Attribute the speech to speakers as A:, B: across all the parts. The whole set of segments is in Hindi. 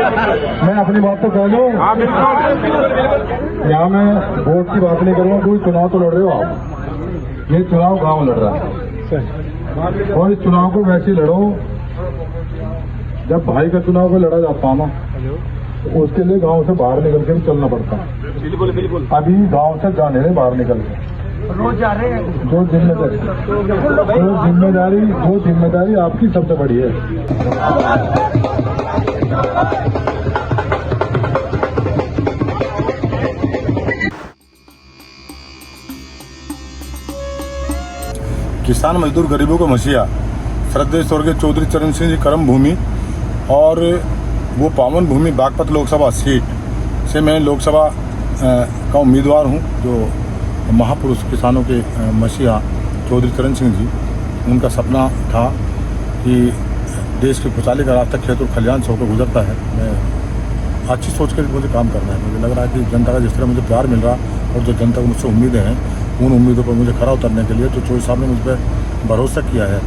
A: मैं अपनी बात तो कह लूँ। यहाँ मैं वोट की बात नहीं करूँगा, कोई चुनाव तो लड़ रहे हो आप, ये चुनाव गांव लड़ रहा है और इस चुनाव को वैसे लड़ो जब भाई का चुनाव को लड़ा जाता है ना, तो उसके लिए गांव से बाहर निकल के भी चलना पड़ता है।
B: बिल्कुल बिल्कुल।
A: अभी गांव से जाने में बाहर निकल के
B: रोज जा रहे हैं।
A: जो जिम्मेदारी आपकी सबसे बड़ी है।
C: किसान मजदूर गरीबों का मसीहा श्रद्धेय स्वर्गीय चौधरी चरण सिंह जी कर्म भूमि और वो पावन भूमि बागपत लोकसभा सीट से मैं लोकसभा का उम्मीदवार हूँ। जो महापुरुष किसानों के मसीहा चौधरी चरण सिंह जी, उनका सपना था कि देश की खुशहाली का रास्ता खेत और खलिहान से होकर गुजरता है। मैं अच्छी सोच कर मुझे काम करना है। मुझे लग रहा है कि जनता का जिस तरह मुझे प्यार मिल रहा और जो जनता को मुझसे उम्मीदें हैं, उन उम्मीदों पर मुझे खरा उतरने के लिए तो चौधरी साहब ने मुझ पर भरोसा किया है,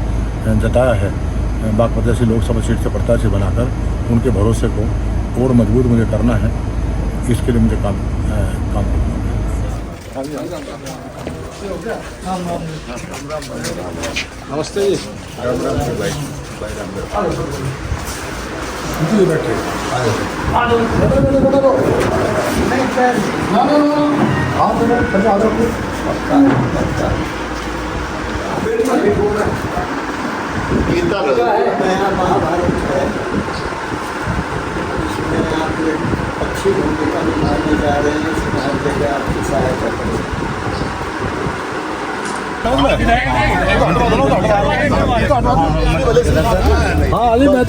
C: जताया है। बागपत जैसी लोकसभा सीट से प्रत्याशी बनाकर उनके भरोसे को और मजबूत मुझे करना है। इसके लिए मुझे काम करना है।
B: नमस्ते जी।
A: बैठे
D: अच्छी भूमिका निभाने जा रहे हैं। समाज के आपकी सहायता करें।
A: हाँ अली मैं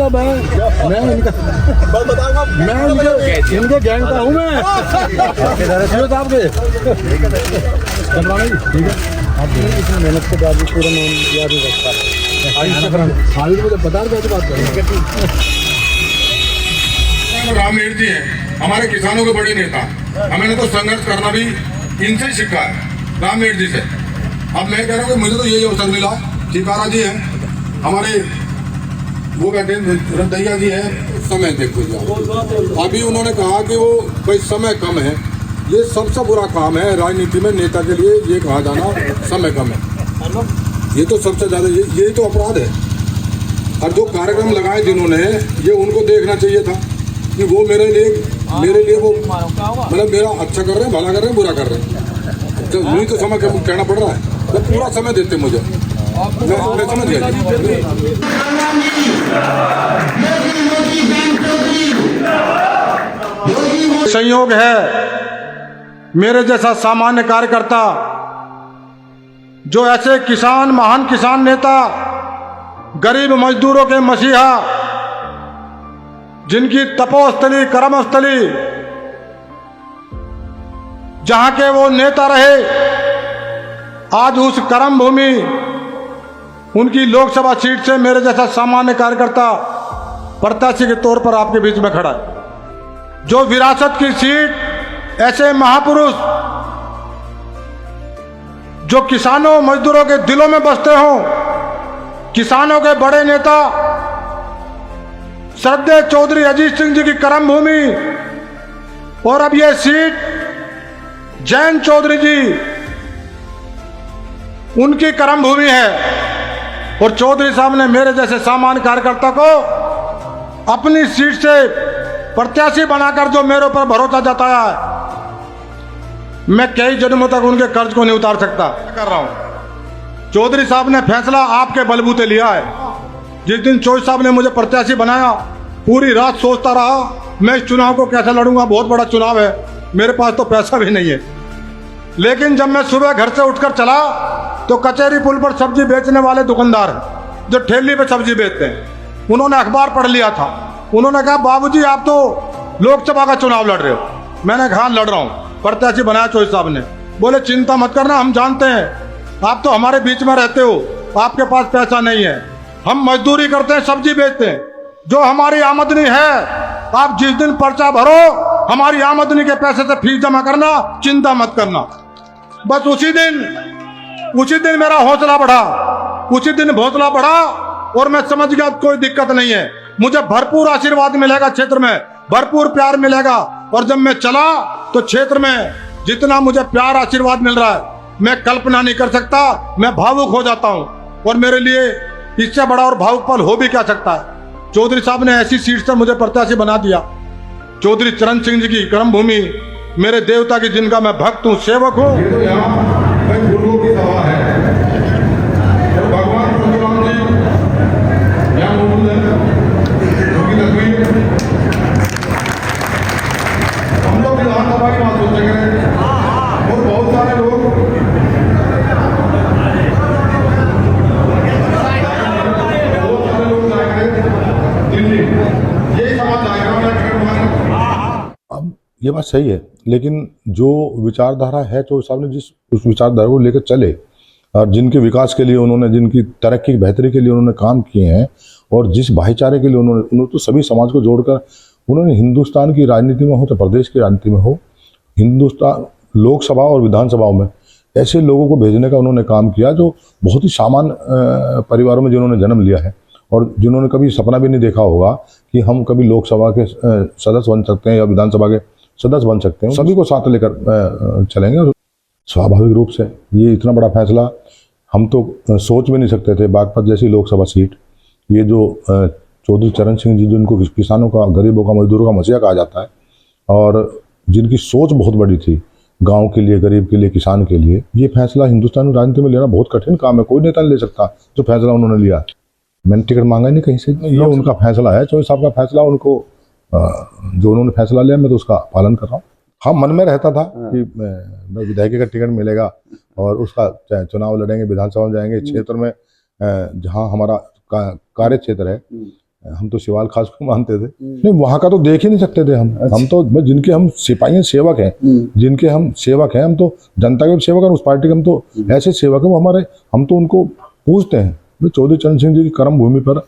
A: इनके गैंग का हूँ मैं। साहब के ठीक है, आप इतनी मेहनत के बाद भी पूरा नाम याद नहीं रखता। आगे मुझे बता रहे बात करें।
C: रामवीर जी हैं हमारे किसानों के बड़े नेता। हमें तो संघर्ष करना भी इनसे सीखा है, रामवीर जी से। अब मैं कह रहा हूँ कि मुझे तो यही अवसर मिला। ठिकारा जी हैं हमारे, वो कहते हैं रद्दैया जी हैं, समय देखो जाओ। अभी उन्होंने कहा कि वो भाई समय कम है। ये सबसे बुरा काम है राजनीति में, नेता के लिए ये कहा जाना समय कम है। ये तो सबसे ज्यादा यही तो अपराध है। और जो कार्यक्रम लगाए जिन्होंने, ये उनको देखना चाहिए था कि वो मेरे लिए वो मतलब मेरा अच्छा कर रहे हैं, भला कर रहे हैं, बुरा कर रहे हैं। तो मुझे तो समय कहना पड़ रहा है, वो पूरा समय देते मुझे। मैं समझ गया।
E: संयोग है मेरे जैसा सामान्य कार्यकर्ता जो ऐसे किसान, महान किसान नेता, गरीब मजदूरों के मसीहा, जिनकी तपोस्थली, कर्मस्थली, जहां के वो नेता रहे, आज उस कर्म भूमि, उनकी लोकसभा सीट से मेरे जैसा सामान्य कार्यकर्ता प्रत्याशी के तौर पर आपके बीच में खड़ा है। जो विरासत की सीट, ऐसे महापुरुष जो किसानों मजदूरों के दिलों में बसते हों, किसानों के बड़े नेता श्रद्धेय चौधरी अजीत सिंह जी की कर्म भूमि, और अब यह सीट जैन चौधरी जी उनकी कर्म भूमि है। और चौधरी साहब ने मेरे जैसे सामान्य कार्यकर्ता को अपनी सीट से प्रत्याशी बनाकर जो मेरे ऊपर भरोसा जताया है, मैं कई जन्मों तक उनके कर्ज को नहीं उतार सकता। कर रहा हूं, चौधरी साहब ने फैसला आपके बलबूते लिया है। जिस दिन चौधरी साहब ने मुझे प्रत्याशी बनाया, पूरी रात सोचता रहा मैं इस चुनाव को कैसे लड़ूंगा, बहुत बड़ा चुनाव है, मेरे पास तो पैसा भी नहीं है। लेकिन जब मैं सुबह घर से उठकर चला तो कचहरी पुल पर सब्जी बेचने वाले दुकानदार जो ठेली पे सब्जी बेचते हैं, उन्होंने अखबार पढ़ लिया था। उन्होंने कहा बाबूजी आप तो लोकसभा का चुनाव लड़ रहे हो। मैंने कहा लड़ रहा हूँ। प्रत्याशी बनाया चौधरी साहब ने। बोले चिंता मत करना, हम जानते हैं आप तो हमारे बीच में रहते हो, आपके पास पैसा नहीं है, हम मजदूरी करते हैं, सब्जी बेचते हैं, जो हमारी आमदनी है आप जिस दिन पर्चा भरो हमारी आमदनी के पैसे से फीस जमा करना, चिंता मत करना। बस उसी दिन मेरा हौसला बढ़ा, उसी दिन हौसला बढ़ा और मैं समझ गया कोई दिक्कत नहीं है, मुझे भरपूर आशीर्वाद मिलेगा क्षेत्र में, भरपूर प्यार मिलेगा। और जब मैं चला तो क्षेत्र में जितना मुझे प्यार आशीर्वाद मिल रहा है मैं कल्पना नहीं कर सकता, मैं भावुक हो जाता हूं। और मेरे लिए इससे बड़ा और भावुक पल हो भी क्या सकता है। चौधरी साहब ने ऐसी सीट से मुझे प्रत्याशी बना दिया। चौधरी चरण सिंह जी की कर्म भूमि, मेरे देवता की जिनका मैं भक्त हूँ, सेवक हूँ।
A: गुरुओं की सभा है और भगवान परशुराम जी यहाँ मौजूद है, जो कि तस्वीर हम लोग विधानसभा की बात सोचते हैं और बहुत सारे लोग दिल्ली यही समाज जाएगा।
C: अब ये बात सही है, लेकिन जो विचारधारा है चौधरी साहब ने जिस उस विचारधारा को लेकर चले और जिनके विकास के लिए उन्होंने, जिनकी तरक्की बेहतरी के लिए उन्होंने काम किए हैं और जिस भाईचारे के लिए उन्होंने तो सभी समाज को जोड़कर उन्होंने हिंदुस्तान की राजनीति में हो तो प्रदेश की राजनीति में हो, हिंदुस्तान लोकसभा और विधानसभाओं में ऐसे लोगों को भेजने का उन्होंने काम किया जो बहुत ही सामान्य परिवारों में जिन्होंने जन्म लिया है और जिन्होंने कभी सपना भी नहीं देखा होगा कि हम कभी लोकसभा के सदस्य बन सकते हैं या विधानसभा के सदस्य बन सकते हैं। सभी को साथ लेकर चलेंगे और स्वाभाविक रूप से ये इतना बड़ा फैसला हम तो सोच भी नहीं सकते थे। बागपत जैसी लोकसभा सीट, ये जो चौधरी चरण सिंह जी जिनको किसानों का, गरीबों का, मजदूरों का मसीहा कहा जाता है और जिनकी सोच बहुत बड़ी थी गांव के लिए, गरीब के लिए, किसान के लिए, ये फैसला हिंदुस्तानी राजनीति में लेना बहुत कठिन काम है। कोई नेता नहीं ले सकता जो फैसला उन्होंने लिया। मैंने टिकट मांगा नहीं कहीं से, ये उनका फैसला है, चौधरी साहब का फैसला। उनको जो उन्होंने फैसला लिया मैं तो उसका पालन कर रहा हूँ। हाँ, मन में रहता था कि मैं विधायक का टिकट मिलेगा और उसका चुनाव लड़ेंगे, विधानसभा में जाएंगे। क्षेत्र में जहाँ हमारा कार्य क्षेत्र है, हम तो शिवाल खास को मानते थे, नहीं वहाँ का तो देख ही नहीं सकते थे हम तो जिनके हम सिपाही सेवक हैं, जिनके हम सेवक हैं, हम तो जनता के सेवक हैं, उस पार्टी के हम तो ऐसे सेवक हैं, वो हमारे, हम तो उनको पूछते हैं। चौधरी चरण सिंह जी की कर्म भूमि पर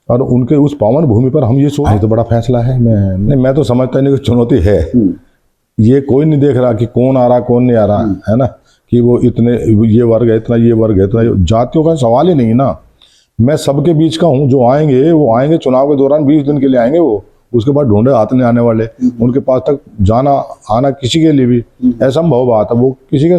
C: और उनके उस पावन भूमि पर हम ये सोच, ये तो बड़ा फैसला है। मैं तो समझता नहीं कि चुनौती है, ये कोई नहीं देख रहा कि कौन आ रहा कौन नहीं आ रहा है ना, कि वो इतने ये वर्ग है, इतना ये वर्ग है, इतना जातियों का सवाल ही नहीं ना। मैं सबके बीच का हूँ। जो आएंगे वो आएंगे चुनाव के दौरान 20 दिन के लिए आएंगे, वो उसके बाद ढूंढे हाथ नहीं आने वाले, उनके पास तक जाना आना किसी के लिए भी असंभव बात है, वो किसी के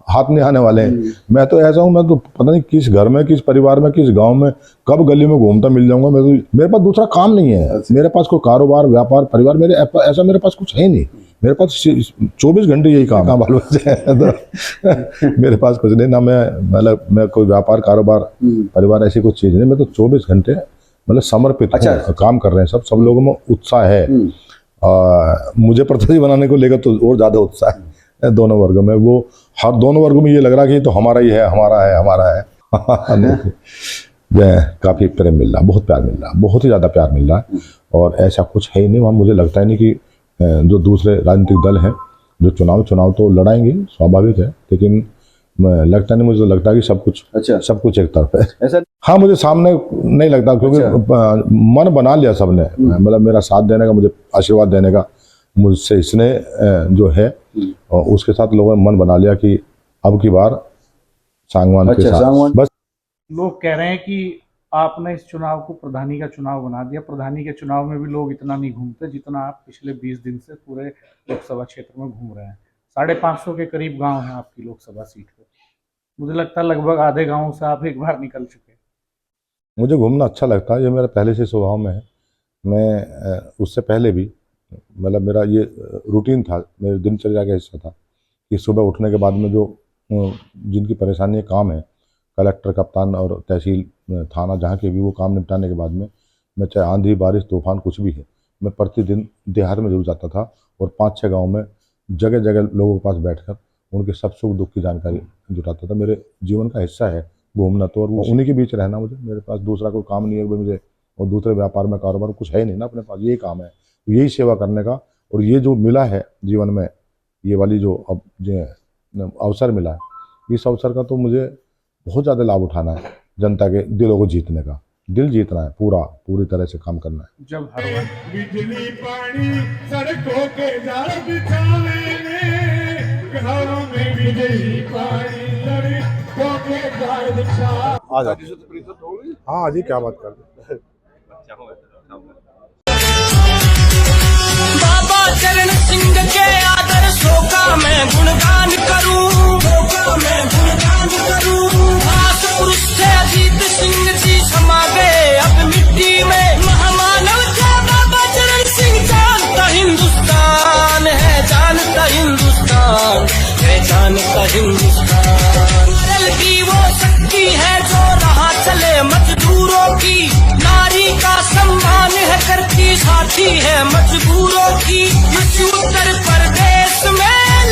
C: हाथ नहीं आने वाले हैं। मैं तो ऐसा हूँ, मैं तो पता नहीं किस घर में, किस परिवार में, किस गांव में, कब गली में घूमता मिल जाऊंगा। मेरे पास दूसरा काम नहीं है, मेरे पास कोई कारोबार, व्यापार, परिवार, ऐसा मेरे पास कुछ है नहीं। मेरे पास 24 घंटे यही काम है, बाल बच्चे हैं तो मेरे पास कुछ नहीं ना। मैं कोई व्यापार, कारोबार, परिवार ऐसी कुछ चीज़ नहीं। मैं तो 24 घंटे मतलब समर्पित काम कर रहे हैं। सब लोगों में उत्साह है। मुझे प्रत्याशी बनाने को लेकर तो और ज़्यादा उत्साह है दोनों वर्गों में। वो हर दोनों वर्गों में ये लग रहा है कि तो हमारा ही है, हमारा है काफ़ी प्रेम मिल रहा, बहुत प्यार मिल रहा, बहुत ही ज़्यादा प्यार मिल रहा है। और ऐसा कुछ है ही नहीं वहाँ। मुझे लगता ही नहीं कि जो दूसरे राजनीतिक दल हैं जो चुनाव तो लड़ाएंगे, स्वाभाविक है, लेकिन लगता नहीं, मुझे लगता है कि सब कुछ एक तरफ है ऐसा। हाँ, मुझे सामने नहीं लगता, क्योंकि मन बना लिया सबने, मतलब मेरा साथ देने का, मुझे आशीर्वाद देने का, मुझसे इसने जो है और उसके साथ लोगों ने मन बना लिया कि अब की बार सांगवान के साथ। बस
B: लोग कह रहे हैं कि आपने इस चुनाव को प्रधानी का चुनाव बना दिया। प्रधानी के चुनाव में भी लोग इतना नहीं घूमते जितना आप पिछले 20 दिन से पूरे लोकसभा क्षेत्र में घूम रहे हैं। 550 के करीब गांव हैं आपकी लोकसभा सीट पे। मुझे लगता है लगभग आधे गाँव से आप एक बार निकल चुके हैं।
C: मुझे घूमना अच्छा लगता है, ये मेरा पहले से स्वभाव में है। मैं उससे पहले भी, मतलब मेरा ये रूटीन था, मेरे दिनचर्या का हिस्सा था कि सुबह उठने के बाद में जो जिनकी परेशानी काम है, कलेक्टर, कप्तान और तहसील, थाना, जहाँ के भी वो काम निपटाने के बाद में मैं, चाहे आंधी, बारिश, तूफान कुछ भी है, मैं प्रतिदिन देहात में जरूर जाता था और 5-6 गाँव में जगह जगह लोगों के पास बैठकर उनके सब सुख दुख की जानकारी जुटाता था। मेरे जीवन का हिस्सा है घूमना तो, और वो उन्हीं के बीच रहना। मुझे, मेरे पास दूसरा कोई काम नहीं है मुझे, और दूसरे व्यापार में, कारोबार कुछ है नहीं ना अपने पास, यही काम है, यही सेवा करने का। और ये जो मिला है जीवन में, ये वाली जो अब जो अवसर मिला है, इस अवसर का तो मुझे बहुत ज़्यादा लाभ उठाना है। जनता के दिलों को जीतने का, दिल जीतना है, पूरी तरह से काम करना है।
B: जब हर वक्त
A: बिजली पानी सड़कों के जाल बिछाने, घरों में बिजली पानी सड़कों के जाल बिछा।
C: हाँ जी, क्या बात कर रहे हैं।
F: के आदर्शों का मैं गुणगान करूं, दास पुरुष थे अजीत सिंह जी समा गए अब मिट्टी में। महामानव थे बाबा चरण सिंह, जानता हिंदुस्तान है, जानता हिंदुस्तान है, जानता हिंदुस्तान। अटल की वो शक्ति है जो रहा चले मजदूरों की, नारी का सम्मान है करती, साथी है मजबूरों की। इस उत्तर प्रदेश में